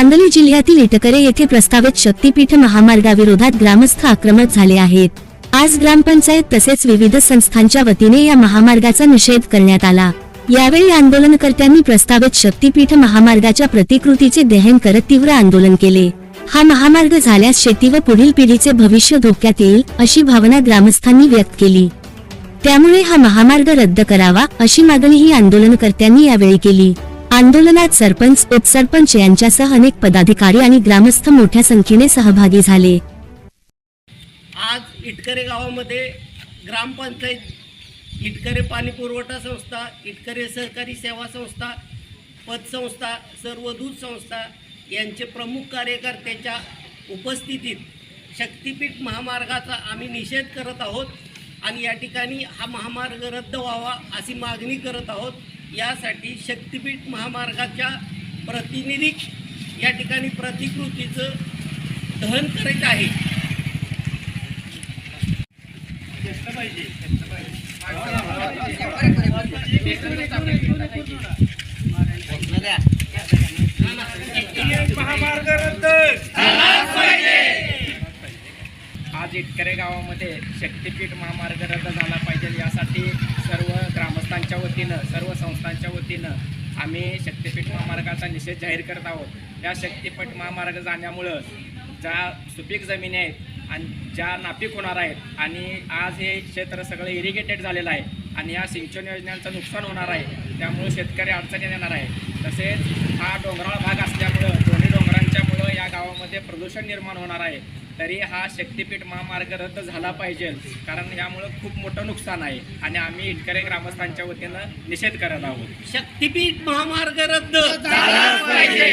चांदली जिल्ह्यातील इटकरे येथे प्रस्तावित शक्तीपीठ महामार्गाविरोधात ग्रामस्थ आक्रमक झाले आहेत। आज ग्रामपंचायत तसेच विविध संस्थांच्या वतीने या महामार्गाचा निषेध करण्यात आला। यावेळी आंदोलनकर्त्यांनी प्रस्तावित शक्तीपीठ महामार्गाच्या प्रतिकृतीचे दहन करत तीव्र आंदोलन केले। हा महामार्ग झाल्यास शेती व पुढील पिढीचे भविष्य धोक्यात येईल अशी भावना ग्रामस्थांनी व्यक्त केली। त्यामुळे हा महामार्ग रद्द करावा अशी मागणीही आंदोलनकर्त्यांनी यावेळी केली। आंदोलनात सरपंच, उपसरपंच यांच्यासह अनेक पदाधिकारी आणि ग्रामस्थ मोठ्या संख्येने सहभागी झाले। आज इटकरे गावामध्ये ग्रामपंचायत, इटकरे पाणी पुरवठा संस्था, इटकरे सहकारी सेवा संस्था, पतसंस्था, सर्व दूध संस्था यांचे प्रमुख कार्यकर्त्यांच्या उपस्थितीत शक्तीपीठ महामार्गाचा आम्ही निषेध करत आहोत आणि या ठिकाणी हा महामार्ग रद्द व्हावा अशी मागणी करत आहोत। यासाठी शक्तीपीठ महामार्गाच्या प्रतिनिधी या ठिकाणी प्रतिकृतीचं दहन करायचं आहे। आज इटकरे गावामध्ये शक्तीपीठ महामार्ग रद्द झाला पाहिजे यासाठी सर्व ग्रामस्थांच्या वतीनं, सर्व संस्थांच्या वतीनं आम्ही शक्तीपीठ महामार्गाचा निषेध जाहीर करत आहोत। या शक्तीपीठ महामार्ग जाण्यामुळं ज्या सुपीक जमिनी आहेत आणि ज्या नापीक होणार आहेत आणि आज हे क्षेत्र सगळं इरिगेटेड झालेलं आहे आणि या सिंचन योजनांचं नुकसान होणार आहे, त्यामुळे शेतकरी अडचणी येणार आहे। तसेच हा डोंगराळ भाग असल्यामुळं दोन्ही डोंगरांच्यामुळं या गावामध्ये प्रदूषण निर्माण होणार आहे। तरी हा शक्तीपीठ महामार्ग रद्द झाला पाहिजे, कारण यामुळं खूप मोठं नुकसान आहे आणि आम्ही इटकरे ग्रामस्थांच्या वतीनं निषेध करत आहोत। शक्तीपीठ महामार्ग रद्द झाला पाहिजे।